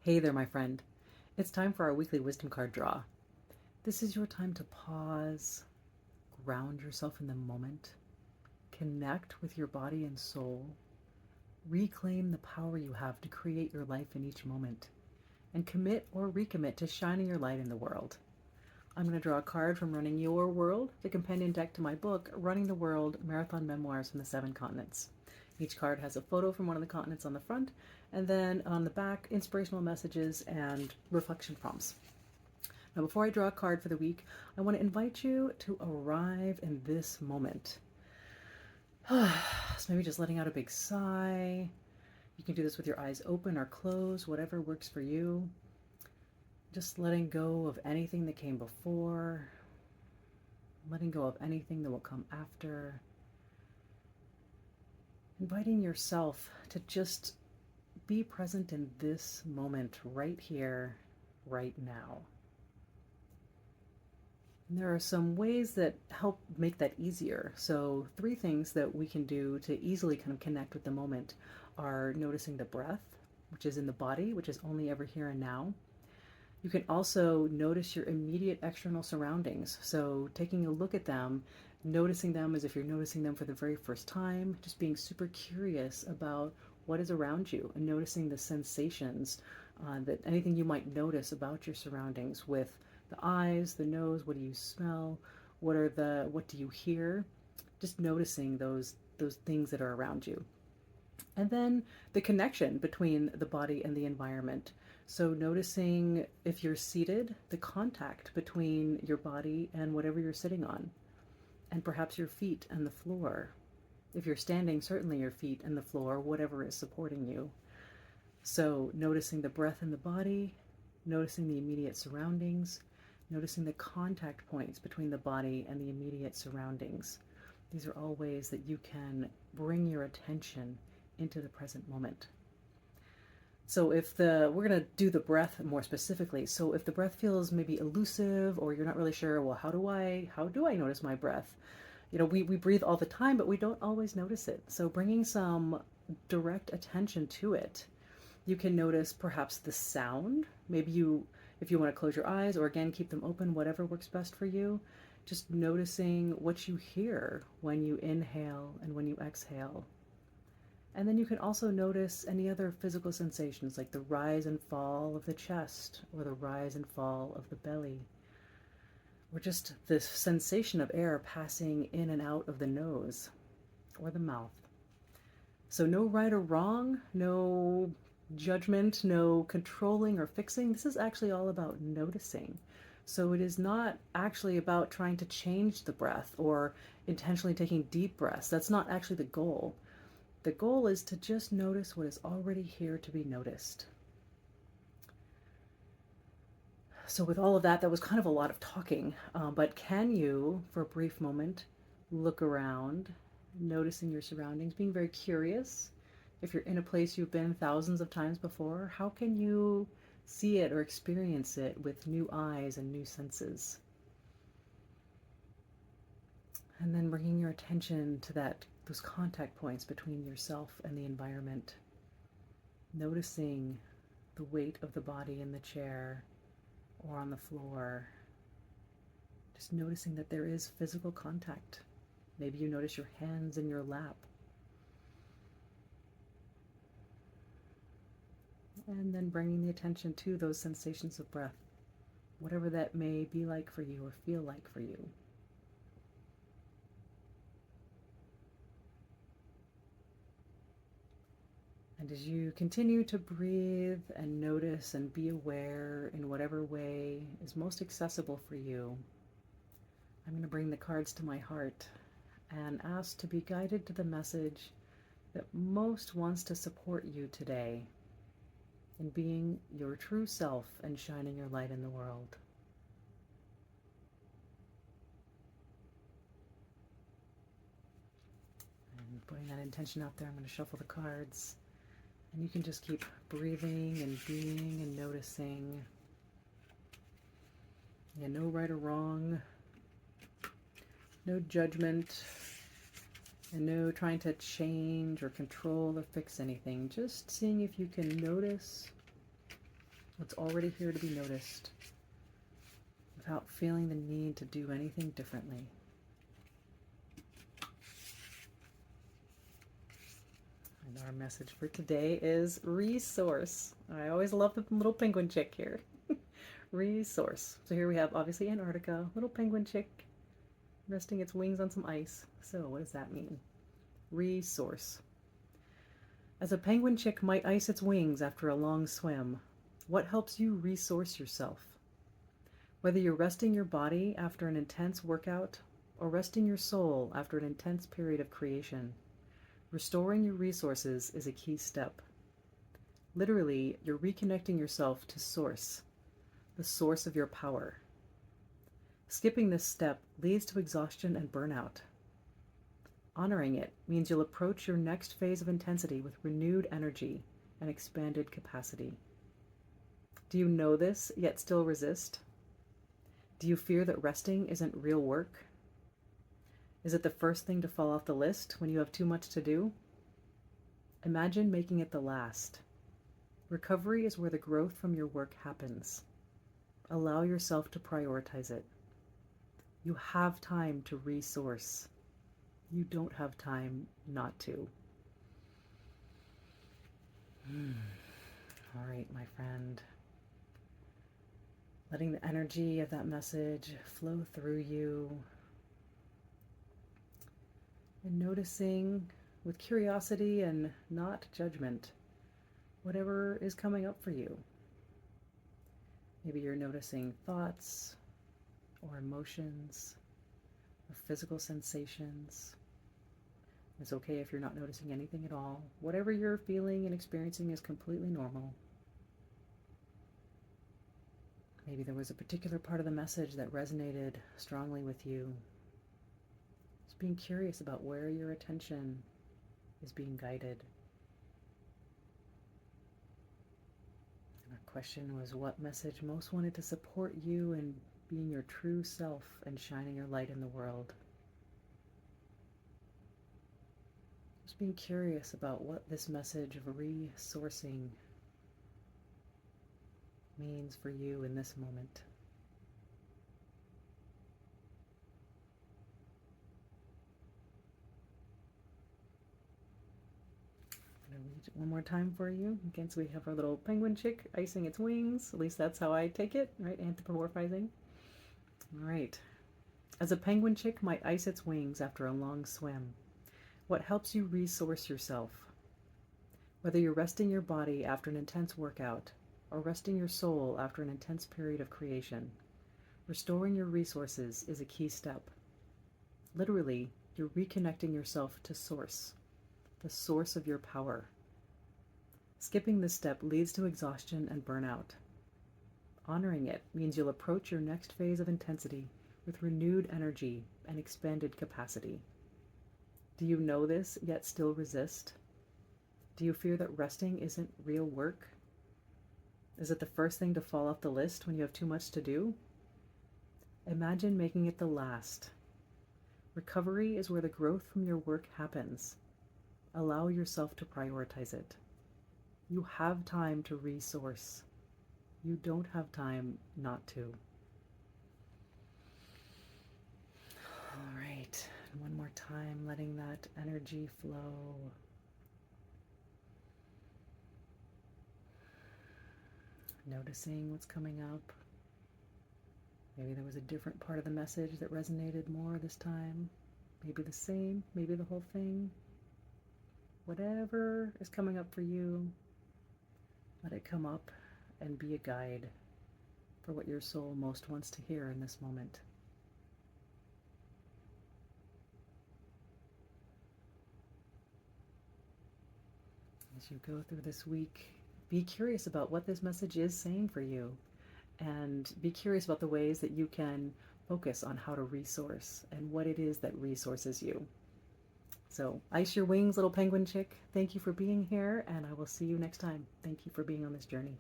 Hey there, my friend. It's time for our weekly wisdom card draw. This is your time to pause, ground yourself in the moment, connect with your body and soul, reclaim the power you have to create your life in each moment, and commit or recommit to shining your light in the world. I'm going to draw a card from Running Your World, the companion deck to my book, Running the World Marathon Memoirs from the 7 Continents. Each card has a photo from one of the continents on the front, and then on the back, inspirational messages and reflection prompts. Now, before I draw a card for the week, I want to invite you to arrive in this moment. So maybe just letting out a big sigh. You can do this with your eyes open or closed, whatever works for you. Just letting go of anything that came before, letting go of anything that will come after. Inviting yourself to just be present in this moment, right here, right now. And there are some ways that help make that easier. So 3 things that we can do to easily kind of connect with the moment are noticing the breath, which is in the body, which is only ever here and now. You can also notice your immediate external surroundings. So taking a look at them, noticing them as if you're noticing them for the very first time, just being super curious about what is around you and noticing the sensations, that anything you might notice about your surroundings with the eyes, the nose, what do you smell, what do you hear? Just noticing those things that are around you. And then the connection between the body and the environment. So noticing if you're seated, the contact between your body and whatever you're sitting on, and perhaps your feet and the floor. If you're standing, certainly your feet and the floor, whatever is supporting you. So noticing the breath in the body, noticing the immediate surroundings, noticing the contact points between the body and the immediate surroundings. These are all ways that you can bring your attention into the present moment. So we're going to do the breath more specifically. So if the breath feels maybe elusive, or you're not really sure, well, how do I notice my breath? We breathe all the time, but we don't always notice it. So bringing some direct attention to it. You can notice perhaps the sound. Maybe if you want to close your eyes, or again, keep them open, whatever works best for you. Just noticing what you hear when you inhale and when you exhale. And then you can also notice any other physical sensations, like the rise and fall of the chest, or the rise and fall of the belly, or just this sensation of air passing in and out of the nose or the mouth. So no right or wrong, no judgment, no controlling or fixing. This is actually all about noticing. So it is not actually about trying to change the breath or intentionally taking deep breaths. That's not actually the goal. The goal is to just notice what is already here to be noticed. So with all of that, that was kind of a lot of talking, but can you, for a brief moment, look around, noticing your surroundings, being very curious? If you're in a place you've been thousands of times before, how can you see it or experience it with new eyes and new senses? And then bringing your attention to those contact points between yourself and the environment. Noticing the weight of the body in the chair or on the floor. Just noticing that there is physical contact. Maybe you notice your hands in your lap. And then bringing the attention to those sensations of breath, whatever that may be like for you or feel like for you. And as you continue to breathe and notice and be aware in whatever way is most accessible for you, I'm going to bring the cards to my heart and ask to be guided to the message that most wants to support you today in being your true self and shining your light in the world. And putting that intention out there, I'm going to shuffle the cards. And you can just keep breathing and being and noticing. Yeah, no right or wrong, no judgment, and no trying to change or control or fix anything. Just seeing if you can notice what's already here to be noticed, without feeling the need to do anything differently. And our message for today is resource. I always love the little penguin chick here. Resource. So here we have obviously Antarctica, little penguin chick resting its wings on some ice. So what does that mean? Resource. As a penguin chick might ice its wings after a long swim, what helps you resource yourself? Whether you're resting your body after an intense workout or resting your soul after an intense period of creation, restoring your resources is a key step. Literally, you're reconnecting yourself to source, the source of your power. Skipping this step leads to exhaustion and burnout. Honoring it means you'll approach your next phase of intensity with renewed energy and expanded capacity. Do you know this, yet still resist? Do you fear that resting isn't real work? Is it the first thing to fall off the list when you have too much to do? Imagine making it the last. Recovery is where the growth from your work happens. Allow yourself to prioritize it. You have time to resource. You don't have time not to. All right, my friend. Letting the energy of that message flow through you. And noticing with curiosity and not judgment whatever is coming up for you. Maybe you're noticing thoughts or emotions or physical sensations. It's okay if you're not noticing anything at all. Whatever you're feeling and experiencing is completely normal. Maybe there was a particular part of the message that resonated strongly with you. Just being curious about where your attention is being guided. And our question was, what message most wanted to support you in being your true self and shining your light in the world? Just being curious about what this message of resourcing means for you in this moment. I'm going to read it one more time for you. Again, so we have our little penguin chick icing its wings. At least that's how I take it, right? Anthropomorphizing. All right. As a penguin chick might ice its wings after a long swim, what helps you resource yourself? Whether you're resting your body after an intense workout or resting your soul after an intense period of creation, restoring your resources is a key step. Literally, you're reconnecting yourself to source, the source of your power. Skipping this step leads to exhaustion and burnout. Honoring it means you'll approach your next phase of intensity with renewed energy and expanded capacity. Do you know this, yet still resist? Do you fear that resting isn't real work? Is it the first thing to fall off the list when you have too much to do? Imagine making it the last. Recovery is where the growth from your work happens. Allow yourself to prioritize it. You have time to resource. You don't have time not to. All right. One more time, letting that energy flow. Noticing what's coming up. Maybe there was a different part of the message that resonated more this time. Maybe the same, maybe the whole thing. Whatever is coming up for you, let it come up and be a guide for what your soul most wants to hear in this moment. As you go through this week, be curious about what this message is saying for you, and be curious about the ways that you can focus on how to resource and what it is that resources you. So, ice your wings, little penguin chick. Thank you for being here, and I will see you next time. Thank you for being on this journey.